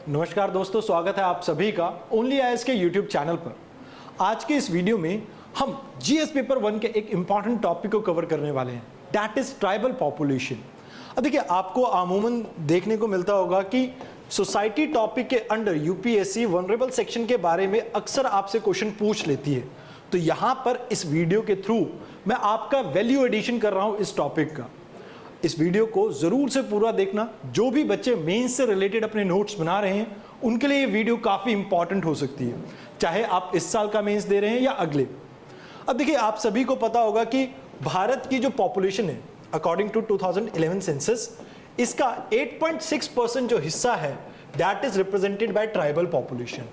नमस्कार दोस्तों, स्वागत है आप सभी का ओनली आईएएस के यूट्यूब चैनल पर। आज के इस वीडियो में हम जीएस पेपर 1 के एक इंपॉर्टेंट टॉपिक को कवर करने वाले हैं, दैट इज ट्राइबल पॉपुलेशन। अब देखिए, आपको अमूमन देखने को मिलता होगा कि सोसाइटी टॉपिक के अंडर यूपीएससी वनरेबल सेक्शन के बारे में अक्सर आपसे क्वेश्चन पूछ लेती है। तो यहाँ पर इस वीडियो के थ्रू मैं आपका वैल्यू एडिशन कर रहा हूँ इस टॉपिक का। इस वीडियो को जरूर से पूरा देखना। जो भी बच्चे मेंस से रिलेटेड अपने नोट्स बना रहे हैं उनके लिए ये वीडियो काफी इंपॉर्टेंट हो सकती है, चाहे आप इस साल का मेंस दे रहे हैं या अगले। अब देखिए, आप सभी को पता होगा कि भारत की जो पॉपुलेशन है अकॉर्डिंग टू 2011 सेंसस, इसका 8.6% जो हिस्सा है that is represented by tribal population.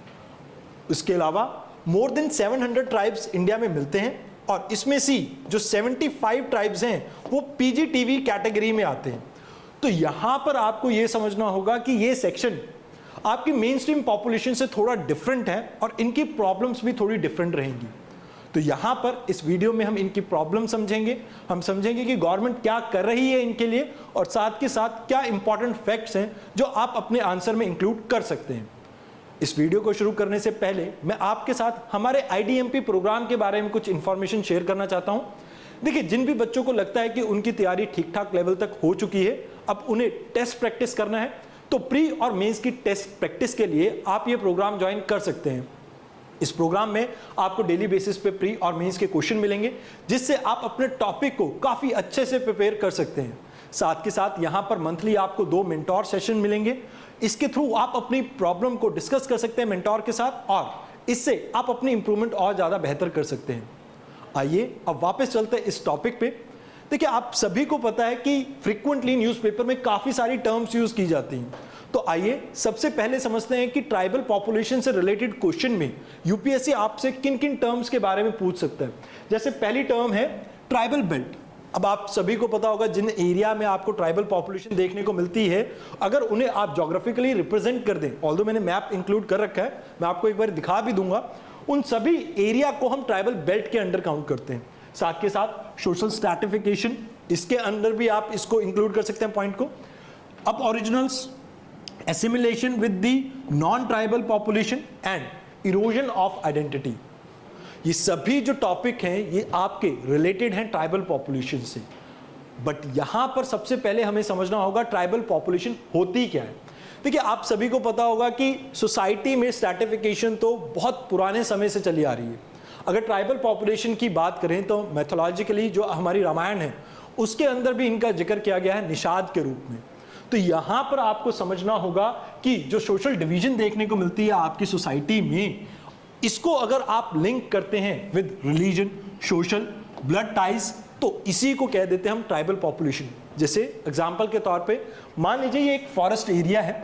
इसके अलावा मोर देन 700 ट्राइब्स इंडिया में मिलते हैं और इसमें से जो 75 ट्राइब्स हैं वो पीजीटीवी कैटेगरी में आते हैं। तो यहां पर आपको यह समझना होगा कि ये सेक्शन आपकी मेन स्ट्रीम पॉपुलेशन से थोड़ा डिफरेंट है और इनकी प्रॉब्लम्स भी थोड़ी डिफरेंट रहेंगी। तो यहां पर इस वीडियो में हम इनकी प्रॉब्लम समझेंगे, हम समझेंगे कि गवर्नमेंट क्या कर रही है इनके लिए और साथ के साथ क्या इंपॉर्टेंट फैक्ट्स हैं जो आप अपने आंसर में इंक्लूड कर सकते हैं। इस वीडियो को शुरू करने से पहले मैं आपके साथ हमारे आईडीएमपी प्रोग्राम के बारे में कुछ इंफॉर्मेशन शेयर करना चाहता हूं। देखिए, जिन भी बच्चों को लगता है कि उनकी तैयारी ठीक ठाक लेवल तक हो चुकी है, अब उन्हें टेस्ट प्रैक्टिस करना है, तो प्री और मेंस की टेस्ट प्रैक्टिस के लिए आप ये प्रोग्राम ज्वाइन कर सकते हैं। इस प्रोग्राम में आपको डेली बेसिस पे प्री और मेंस के क्वेश्चन मिलेंगे जिससे आप अपने टॉपिक को काफी अच्छे से प्रिपेयर कर सकते हैं। साथ के साथ यहां पर मंथली आपको 2 मेंटोर सेशन मिलेंगे। इसके थ्रू आप अपनी प्रॉब्लम को डिस्कस कर सकते हैं मेंटोर के साथ और इससे आप अपनी इंप्रूवमेंट और ज्यादा बेहतर कर सकते हैं। आइए अब वापस चलते हैं इस टॉपिक पे। देखिए, आप सभी को पता है कि फ्रीक्वेंटली न्यूज़पेपर में काफी सारी टर्म्स यूज की जाती हैं। तो आइए सबसे पहले समझते हैं कि ट्राइबल पॉपुलेशन से रिलेटेड क्वेश्चन में यूपीएससी आपसे किन किन टर्म्स के बारे में पूछ सकता है। जैसे पहली टर्म है ट्राइबल बेल्ट। अब आप सभी को पता होगा जिन एरिया में आपको ट्राइबल पॉपुलेशन देखने को मिलती है, अगर उन्हें आप ज्योग्राफिकली रिप्रेजेंट कर दें, ऑल्दो मैंने मैप इंक्लूड कर रखा है, मैं आपको एक बार दिखा भी दूंगा, उन सभी एरिया को हम ट्राइबल बेल्ट के अंडर काउंट करते हैं। साथ के साथ सोशल स्ट्रैटिफिकेशन, इसके अंदर भी आप इसको इंक्लूड कर सकते हैं पॉइंट को। अब originals, assimilation with the non tribal population and erosion of identity, ये सभी जो टॉपिक हैं ये आपके रिलेटेड हैं ट्राइबल पॉपुलेशन से। बट यहां पर सबसे पहले हमें समझना होगा ट्राइबल पॉपुलेशन होती क्या है। देखिए, आप सभी को पता होगा कि सोसाइटी में स्ट्रैटिफिकेशन तो बहुत पुराने समय से चली आ रही है। अगर ट्राइबल पॉपुलेशन की बात करें तो मैथोलॉजिकली जो हमारी रामायण है उसके अंदर भी इनका जिक्र किया गया है निषाद के रूप में। तो यहां पर आपको समझना होगा कि जो सोशल डिवीजन देखने को मिलती है आपकी सोसाइटी में, इसको अगर आप लिंक करते हैं with religion, social, blood ties, तो इसी को कह देते हैं हम ट्राइबल पॉपुलेशन। जैसे एग्जांपल के तौर पे मान लीजिए ये एक फॉरेस्ट एरिया है,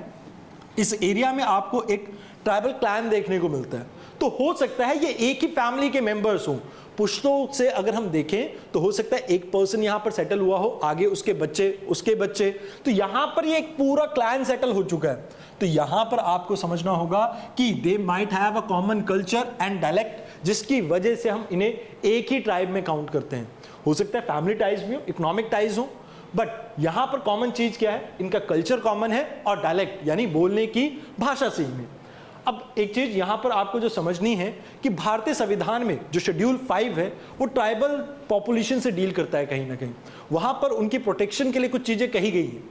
इस एरिया में आपको एक ट्राइबल क्लैन देखने को मिलता है। तो हो सकता है ये एक ही फैमिली के मेंबर्स हों। पुश्तों से अगर हम देखें तो हो सकता है एक पर्सन यहां पर सेटल हुआ हो, आगे उसके बच्चे, उसके बच्चे, तो यहां पर ये एक पूरा क्लैन सेटल हो चुका है। तो यहां पर आपको समझना होगा कि they might have a common culture and dialect, जिसकी वजह से हम इन्हें एक ही ट्राइब में काउंट करते हैं। हो सकता है फैमिली टाइज भी हो, इकोनॉमिक टाइज हो, बट यहां पर कॉमन चीज क्या है, इनका कल्चर कॉमन है और डायलेक्ट यानी बोलने की भाषा सेम है। अब एक चीज यहां पर आपको जो समझनी है कि भारतीय संविधान में जो शेड्यूल 5 है वो ट्राइबल पॉपुलेशन से डील करता है कहीं ना कहीं। वहां पर उनकी प्रोटेक्शन के लिए कुछ चीजें कही गई है।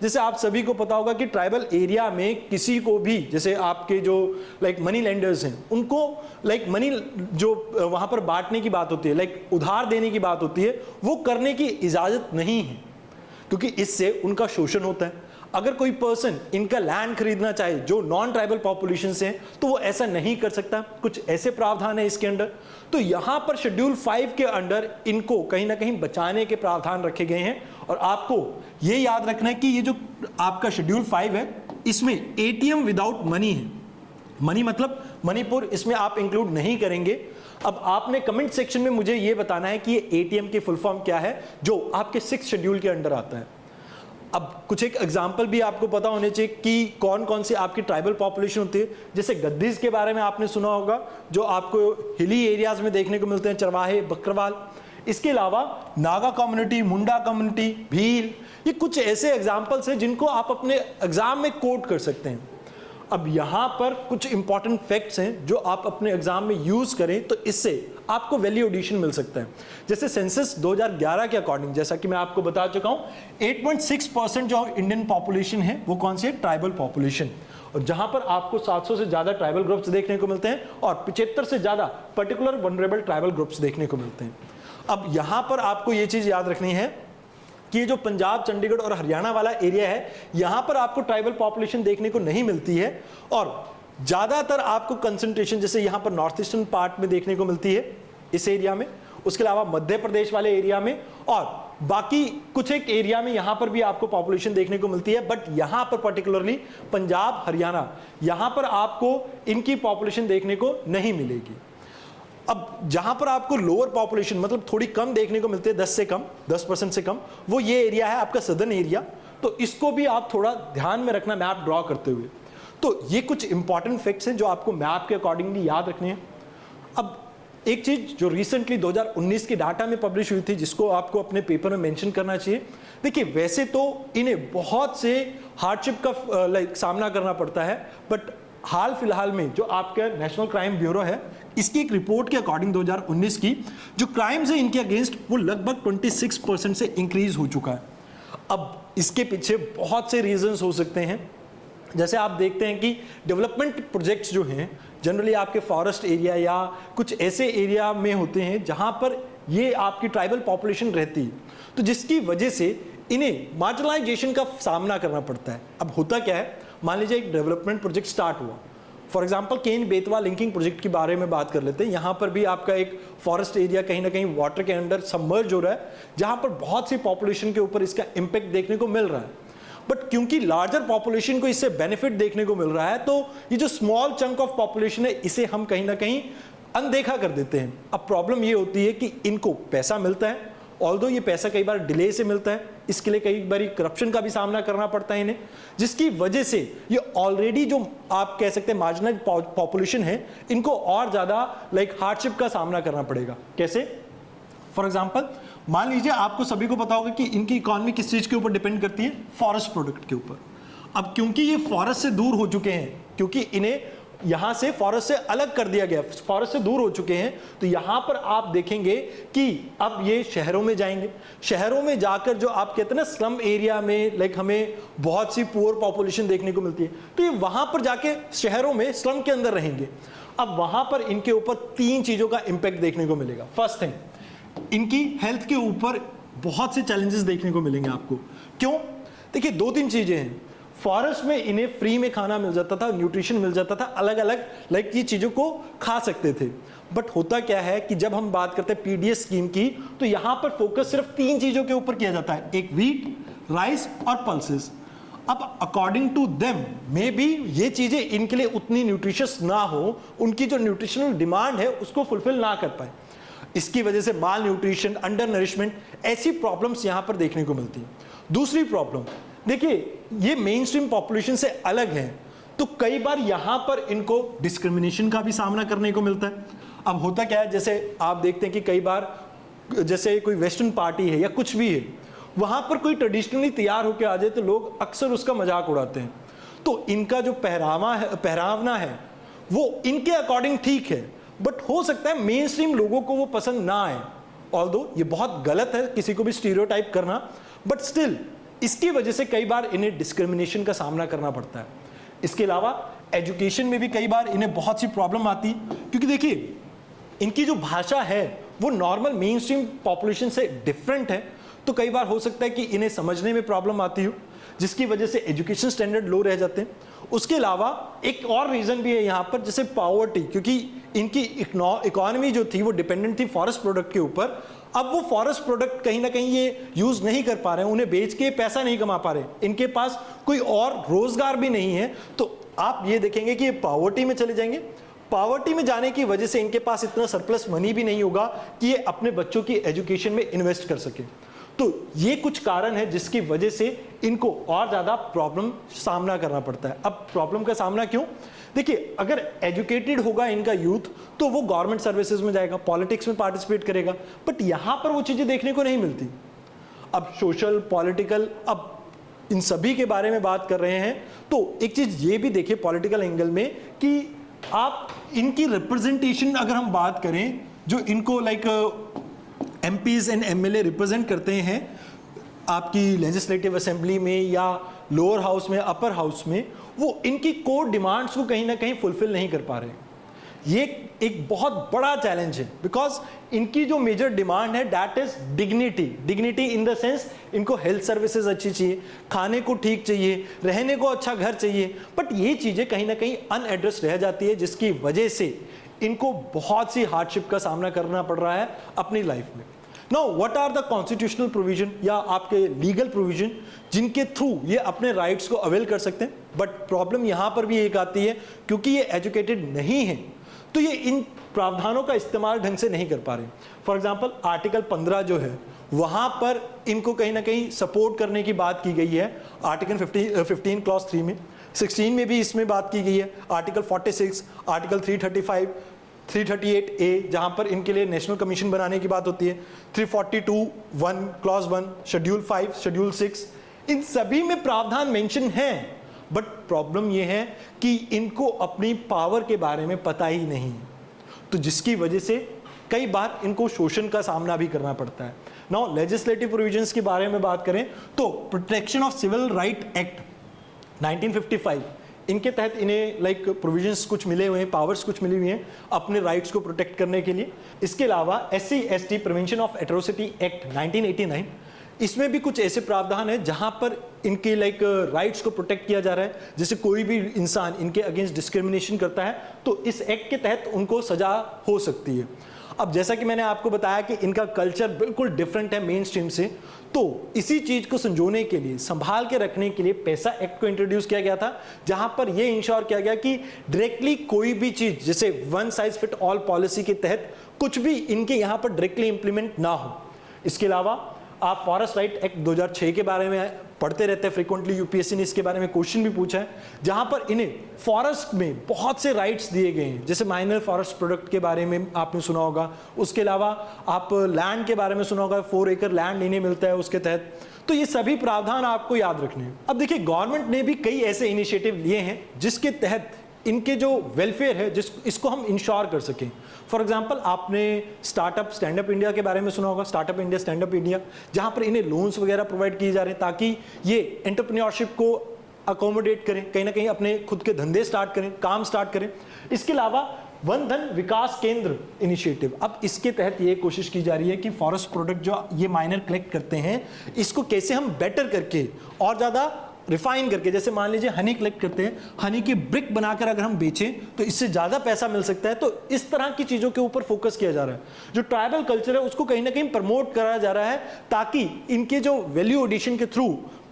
जैसे आप सभी को पता होगा कि ट्राइबल एरिया में किसी को भी, जैसे आपके जो मनी लेंडर्स हैं, उनको मनी जो वहां पर बांटने की बात होती है, उधार देने की बात होती है, वो करने की इजाजत नहीं है क्योंकि इससे उनका शोषण होता है। अगर कोई पर्सन इनका लैंड खरीदना चाहे जो नॉन ट्राइबल पॉपुलेशन से है तो वो ऐसा नहीं कर सकता। कुछ ऐसे प्रावधान है इसके अंडर। तो यहां पर शेड्यूल 5 के अंडर इनको कहीं ना कहीं बचाने के प्रावधान रखे गए हैं। और आपको ये याद रखना है कि ये जो आपका शेड्यूल 5 है इसमें एटीएम विदाउट मनी है। मनी मतलब मणिपुर इसमें आप इंक्लूड नहीं करेंगे। अब आपने कमेंट सेक्शन में मुझे ये बताना है कि ये एटीएम की फुल फॉर्म क्या है जो आपके 6 शेड्यूल के अंडर आता है। अब कुछ एक एग्जाम्पल भी आपको पता होने चाहिए कि कौन कौन सी आपकी ट्राइबल पॉपुलेशन होती है। जैसे गद्दीज के बारे में आपने सुना होगा जो आपको हिली एरियाज में देखने को मिलते हैं, चरवाहे, बकरवाल। इसके अलावा नागा कम्युनिटी, मुंडा कम्युनिटी, भील, ये कुछ ऐसे एग्जाम्पल्स हैं जिनको आप अपने एग्जाम में कोट कर सकते हैं। अब यहाँ पर कुछ इंपॉर्टेंट फैक्ट्स हैं जो आप अपने एग्जाम में यूज करें तो इससे आपको वैल्यू एडिशन मिल सकता है। जैसे सेंसस 2011 के अकॉर्डिंग, जैसा कि मैं आपको बता चुका हूँ, 8.6% जो इंडियन पॉपुलेशन है वो कौन सी है? Tribal population. और जहां पर आपको 700 से ज्यादा ट्राइबल ग्रुप्स देखने को मिलते हैं और 75 से ज्यादा पर्टिकुलर वनरेबल ट्राइबल ग्रुप्स देखने को मिलते हैं। अब यहां पर आपको ये चीज याद रखनी है कि जो पंजाब, चंडीगढ़ और हरियाणा वाला एरिया है, यहां पर आपको ट्राइबल पॉपुलेशन देखने को नहीं मिलती है और ज्यादातर आपको कंसंट्रेशन जैसे यहां पर नॉर्थ ईस्टर्न पार्ट में देखने को मिलती है इस एरिया में, उसके अलावा मध्य प्रदेश वाले एरिया में और बाकी कुछ एक एरिया में यहां पर भी आपको पॉपुलेशन देखने को मिलती है। बट यहां पर पर्टिकुलरली पंजाब, हरियाणा, यहां पर आपको इनकी पॉपुलेशन देखने को नहीं मिलेगी। अब जहां पर आपको लोअर पॉपुलेशन मतलब थोड़ी कम देखने को मिलती है, 10 से कम, 10% से कम, वो ये एरिया है आपका सदर्न एरिया। तो इसको भी आप थोड़ा ध्यान में रखना मैप ड्रॉ करते हुए। तो ये कुछ इंपॉर्टेंट फैक्ट्स हैं जो आपको मैप के अकॉर्डिंगली याद रखने हैं। अब एक चीज जो रिसेंटली 2019 के डाटा में पब्लिश हुई थी जिसको आपको अपने पेपर में मेंशन करना चाहिए। देखिए, वैसे तो इन्हें बहुत से हार्डशिप का सामना करना पड़ता है, बट हाल फिलहाल में जो आपका नेशनल क्राइम ब्यूरो है, इसकी एक रिपोर्ट के अकॉर्डिंग 2019 की जो क्राइम्स है इनके अगेंस्ट वो लगभग 26% से इंक्रीज हो चुका है। अब इसके पीछे बहुत से रीजंस हो सकते हैं। जैसे आप देखते हैं कि डेवलपमेंट प्रोजेक्ट्स जो हैं जनरली आपके फॉरेस्ट एरिया या कुछ ऐसे एरिया में होते हैं जहां पर ये आपकी ट्राइबल पॉपुलेशन रहती है, तो जिसकी वजह से इन्हें मार्जिनलाइजेशन का सामना करना पड़ता है। अब होता क्या है, मान लीजिए एक डेवलपमेंट प्रोजेक्ट स्टार्ट हुआ, for example Ken Betwa linking project के बारे में बात कर लेते हैं। यहाँ पर भी आपका एक फॉरेस्ट एरिया कहीं ना कहीं वाटर के अंडर सबमर्ज हो रहा है, जहां पर बहुत सी पॉपुलेशन के ऊपर इसका इम्पैक्ट देखने को मिल रहा है। बट क्योंकि लार्जर पॉपुलेशन को इससे बेनिफिट देखने को मिल रहा है, तो ये जो स्मॉल चंक ऑफ पॉपुलेशन है इसे हम कहीं ना कहीं अनदेखा कर देते हैं। अब प्रॉब्लम ये होती है कि इनको पैसा मिलता है, ऑल्दो ये पैसा कई बार डिले से मिलता है, इसके लिए कई बार करप्शन का भी सामना करना पड़ता है इन्हें, जिसकी वजह से ये ऑलरेडी जो आप कह सकते हैं मार्जिनल पॉपुलेशन है, इनको और ज्यादा हार्डशिप का सामना करना पड़ेगा। कैसे? फॉर एग्जाम्पल मान लीजिए आपको सभी को पता होगा कि इनकी इकोनॉमी किस चीज के ऊपर डिपेंड करती है? फॉरेस्ट प्रोडक्ट के ऊपर। अब क्योंकि ये फॉरेस्ट से दूर हो चुके हैं, क्योंकि इन्हें यहां से फॉरेस्ट से अलग कर दिया गया, फॉरेस्ट से दूर हो चुके हैं, तो यहां पर आप देखेंगे कि अब ये शहरों में जाएंगे। शहरों में जाकर जो आप कहते हैं ना स्लम एरिया में हमें बहुत सी पुअर पॉपुलेशन देखने को मिलती है, तो ये वहां पर जाके शहरों में स्लम के अंदर रहेंगे। अब वहां पर इनके ऊपर 3 चीजों का इंपैक्ट देखने को मिलेगा। फर्स्ट थिंग, इनकी हेल्थ के ऊपर बहुत से चैलेंजेस देखने को मिलेंगे आपको। क्यों? देखिए 2-3 चीजें हैं। फॉरेस्ट में इन्हें फ्री में खाना मिल जाता था, न्यूट्रिशन मिल जाता था, अलग अलग ये चीजों को खा सकते थे। बट होता क्या है कि जब हम बात करते हैं पीडीएस स्कीम की, तो यहां पर फोकस सिर्फ 3 चीजों के ऊपर किया जाता है, एक व्हीट, राइस और पल्सेस। अब according to them maybe ये चीजें इनके लिए उतनी न्यूट्रिशियस ना हो, उनकी जो न्यूट्रिशनल डिमांड है उसको फुलफिल ना कर पाए। इसकी वजह से माल न्यूट्रिशन, अंडर नरिशमेंट, ऐसी प्रॉब्लम्स यहां पर देखने को मिलती हैं। दूसरी प्रॉब्लम, देखिए ये मेन स्ट्रीम पॉपुलेशन से अलग है, तो कई बार यहां पर इनको डिस्क्रिमिनेशन का भी सामना करने को मिलता है। अब होता क्या है, जैसे आप देखते हैं कि कई बार जैसे कोई वेस्टर्न पार्टी है या कुछ भी है, वहां पर कोई ट्रेडिशनली तैयार होकर आ जाए तो लोग अक्सर उसका मजाक उड़ाते हैं। तो इनका जो पहरावना है वो इनके अकॉर्डिंग ठीक है, बट हो सकता है मेन स्ट्रीम लोगों को वो पसंद ना आए। ऑल्दो ये बहुत गलत है किसी को भी स्टीरियोटाइप करना, बट स्टिल इसकी वजह से कई बार इन्हें डिस्क्रिमिनेशन का सामना करना पड़ता है। इसके अलावा एजुकेशन में भी कई बार इन्हें बहुत सी प्रॉब्लम आती है, क्योंकि देखिए इनकी जो भाषा है वो नॉर्मल मेन स्ट्रीम पॉपुलेशन से डिफरेंट है, तो कई बार हो सकता है कि इन्हें समझने में प्रॉब्लम आती हो, जिसकी वजह से एजुकेशन स्टैंडर्ड लो रह जाते हैं। उसके अलावा एक और रीजन भी है यहाँ पर, जैसे पॉवर्टी, क्योंकि इनकी इकोनॉमी जो थी वो डिपेंडेंट थी फॉरेस्ट प्रोडक्ट के ऊपर। अब वो फॉरेस्ट प्रोडक्ट कहीं ना कहीं ये यूज नहीं कर पा रहे हैं, उन्हें बेच के पैसा नहीं कमा पा रहे, इनके पास कोई और रोजगार भी नहीं है, तो आप ये देखेंगे कि ये पॉवर्टी में चले जाएंगे। पॉवर्टी में जाने की वजह से इनके पास इतना सरप्लस मनी भी नहीं होगा कि ये अपने बच्चों की एजुकेशन में इन्वेस्ट कर सके। तो ये कुछ कारण है जिसकी वजह से इनको और ज्यादा प्रॉब्लम सामना करना पड़ता है। अब प्रॉब्लम का सामना क्यों? देखिए अगर एजुकेटेड होगा इनका यूथ तो वो गवर्नमेंट सर्विसेज में जाएगा, पॉलिटिक्स में पार्टिसिपेट करेगा, बट यहां पर वो चीजें देखने को नहीं मिलती। अब सोशल, पॉलिटिकल, अब इन सभी के बारे में बात कर रहे हैं, तो एक चीज ये भी देखिए पॉलिटिकल एंगल में कि आप इनकी रिप्रेजेंटेशन अगर हम बात करें, जो इनको like MPs and MLA represent करते हैं आपकी लेजिस्लेटिव असेंबली में या लोअर हाउस में, अपर हाउस में, वो इनकी कोर डिमांड्स को कहीं ना कहीं फुलफिल नहीं कर पा रहे। ये एक बहुत बड़ा चैलेंज है, बिकॉज इनकी जो मेजर डिमांड है that is dignity. Dignity in the sense इनको हेल्थ सर्विसेज अच्छी चाहिए, खाने को ठीक चाहिए, रहने को अच्छा घर चाहिए, बट ये चीजें कहीं ना कहीं अनएड्रेस रह जाती है, जिसकी वजह से इनको बहुत सी हार्डशिप का सामना करना पड़ रहा है अपनी लाइफ में। Now what are the constitutional provision या आपके लीगल प्रोविजन जिनके थ्रू ये अपने राइट्स को अवेल कर सकते हैं, बट प्रॉब्लम यहां पर भी एक आती है, क्योंकि ये एजुकेटेड नहीं है तो ये इन प्रावधानों का इस्तेमाल ढंग से नहीं कर पा रहे। फॉर एग्जाम्पल आर्टिकल 15 जो है वहां पर इनको कहीं ना कहीं सपोर्ट करने की बात की गई है आर्टिकल 15 क्लॉज 3 में, 16 में भी इसमें बात की गई है, आर्टिकल 46, आर्टिकल 335, 338A जहां पर इनके लिए नेशनल कमीशन बनाने की बात होती है, 342(1) क्लॉज 1, शेड्यूल 5, शेड्यूल 6, इन सभी में प्रावधान मेंशन है, बट प्रॉब्लम यह है कि इनको अपनी पावर के बारे में पता ही नहीं है, तो जिसकी वजह से कई बार इनको शोषण का सामना भी करना पड़ता है। नाउ लेजिस्लेटिव प्रोविजंस के बारे में बात करें तो protection of civil right act 1955, इनके तहत इन्हें लाइक प्रोविजंस कुछ मिले हुए हैं, पावर्स कुछ मिली हुई हैं अपने राइट्स को प्रोटेक्ट करने के लिए। इसके अलावा SC/ST prevention of atrocity act 1989, इसमें भी कुछ ऐसे प्रावधान है जहां पर इनके लाइक राइट्स को प्रोटेक्ट किया जा रहा है, जैसे कोई भी इंसान इनके अगेंस्ट डिस्क्रिमिनेशन करता है तो इस एक्ट के तहत उनको सजा हो सकती है। अब जैसा कि मैंने आपको बताया कि इनका कल्चर बिल्कुल डिफरेंट है मेन स्ट्रीम से, तो इसी चीज को संजोने के लिए, संभाल के रखने के लिए पैसा एक्ट को इंट्रोड्यूस किया गया था, जहां पर यह इंश्योर किया गया कि डायरेक्टली कोई भी चीज जैसे one size fit all policy के तहत कुछ भी इनके यहां पर डायरेक्टली इंप्लीमेंट ना हो। इसके अलावा आप फॉरेस्ट राइट एक्ट 2006 के बारे में पढ़ते रहते हैं फ्रीक्वेंटली, यूपीएससी ने इसके बारे में क्वेश्चन भी पूछा है, जहां पर इन्हें फॉरेस्ट में बहुत से राइट्स दिए गए हैं, जैसे माइनर फॉरेस्ट प्रोडक्ट के बारे में आपने सुना होगा, उसके अलावा आप लैंड के बारे में सुना होगा, 4 एकड़ लैंड इन्हें मिलता है उसके तहत। तो ये सभी प्रावधान आपको याद रखने हैं। अब देखिए गवर्नमेंट ने भी कई ऐसे इनिशिएटिव लिए हैं जिसके तहत इनके जो वेलफेयर है इसको हम इंश्योर कर सकें। फॉर एग्जांपल आपने स्टार्टअप स्टैंडअप इंडिया के बारे में सुना होगा, स्टार्टअप इंडिया, स्टैंडअप इंडिया, जहां पर इन्हें लोन्स वगैरह प्रोवाइड किए जा रहे हैं ताकि ये एंटरप्रेन्योरशिप को अकोमोडेट करें, कहीं ना कहीं अपने खुद के धंधे स्टार्ट करें, काम स्टार्ट करें। इसके अलावा वन धन विकास केंद्र इनिशिएटिव, अब इसके तहत ये कोशिश की जा रही है कि फॉरेस्ट प्रोडक्ट जो ये माइनर कलेक्ट करते हैं इसको कैसे हम बेटर करके और ज्यादा रिफाइन करके, जैसे मान लीजिए हनी कलेक्ट करते हैं, हनी की ब्रिक बनाकर अगर हम बेचें तो इससे ज्यादा पैसा मिल सकता है। तो इस तरह की चीजों के ऊपर फोकस किया जा रहा है। जो ट्राइबल कल्चर है उसको कहीं ना कहीं प्रमोट कराया जा रहा है ताकि इनके जो वैल्यू एडिशन के थ्रू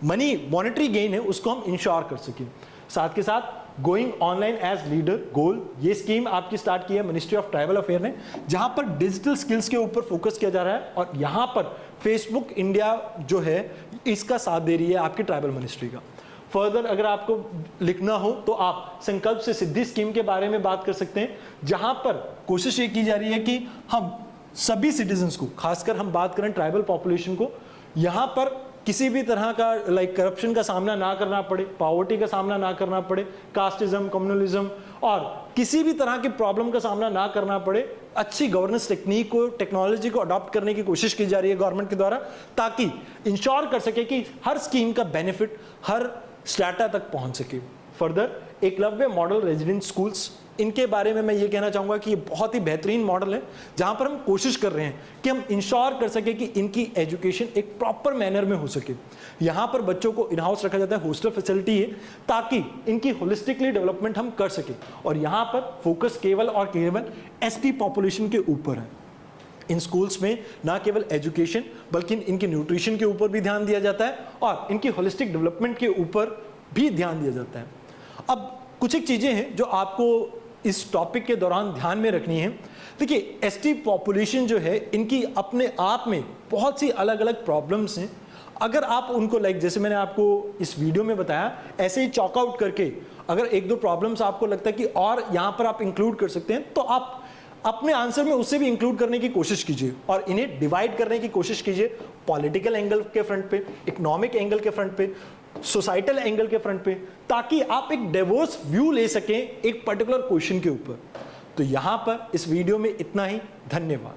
मॉनेटरी गेन है उसको हम इंश्योर कर सकें। साथ के साथ गोइंग ऑनलाइन एज लीडर गोल, ये स्कीम आपकी स्टार्ट की है मिनिस्ट्री ऑफ ट्राइबल अफेयर ने, जहां पर डिजिटल स्किल्स के ऊपर फोकस किया जा रहा है और यहां पर फेसबुक इंडिया जो है इसका साथ दे रही है आपकी ट्राइबल मिनिस्ट्री का। फर्दर अगर आपको लिखना हो तो आप संकल्प से सिद्धि स्कीम के बारे में बात कर सकते हैं, जहां पर कोशिश ये की जा रही है कि हम सभी सिटीजन्स को, खासकर हम बात करें ट्राइबल पॉपुलेशन को, यहां पर किसी भी तरह का करप्शन का सामना ना करना पड़े, पॉवर्टी का सामना ना करना पड़े, कास्टिज्म, कम्युनलिज्म और किसी भी तरह की प्रॉब्लम का सामना ना करना पड़े। अच्छी गवर्नेंस टेक्निक को, टेक्नोलॉजी को अडॉप्ट करने की कोशिश की जा रही है गवर्नमेंट के द्वारा, ताकि इंश्योर कर सके कि हर स्कीम का बेनिफिट हर स्ट्रैटा तक पहुंच सके। Further Eklavya model resident schools, इनके बारे में मैं ये कहना चाहूंगा कि ये बहुत ही बेहतरीन मॉडल है, जहां पर हम कोशिश कर रहे हैं कि हम इंश्योर कर सके कि इनकी एजुकेशन एक प्रॉपर मैनर में हो सके। यहां पर बच्चों को इन हाउस रखा जाता है, हॉस्टल फैसिलिटी है, ताकि इनकी होलिस्टिकली डेवलपमेंट हम कर सके। और यहां पर फोकस केवल और केवल एसटी पॉपुलेशन के ऊपर है। इन स्कूल्स में ना केवल एजुकेशन बल्कि इनके न्यूट्रिशन के ऊपर भी ध्यान दिया जाता है और इनकी होलिस्टिक डेवलपमेंट के ऊपर भी ध्यान दिया जाता है। अब कुछ एक चीजें हैं जो आपको इस टॉपिक के दौरान ध्यान में रखनी है। देखिए एसटी पॉपुलेशन जो है इनकी अपने आप में बहुत सी अलग अलग प्रॉब्लम्स हैं। अगर आप उनको जैसे मैंने आपको इस वीडियो में बताया, ऐसे ही चॉक आउट करके अगर एक दो प्रॉब्लम्स आपको लगता है कि और यहाँ पर आप इंक्लूड कर सकते हैं, तो आप अपने आंसर में उससे भी इंक्लूड करने की कोशिश कीजिए और इन्हें डिवाइड करने की कोशिश कीजिए। पॉलिटिकल एंगल के फ्रंट पे, इकोनॉमिक एंगल के फ्रंट पे, सोसाइटल एंगल के फ्रंट पे, ताकि आप एक डाइवर्स व्यू ले सकें एक पर्टिकुलर क्वेश्चन के ऊपर। तो यहां पर इस वीडियो में इतना ही। धन्यवाद।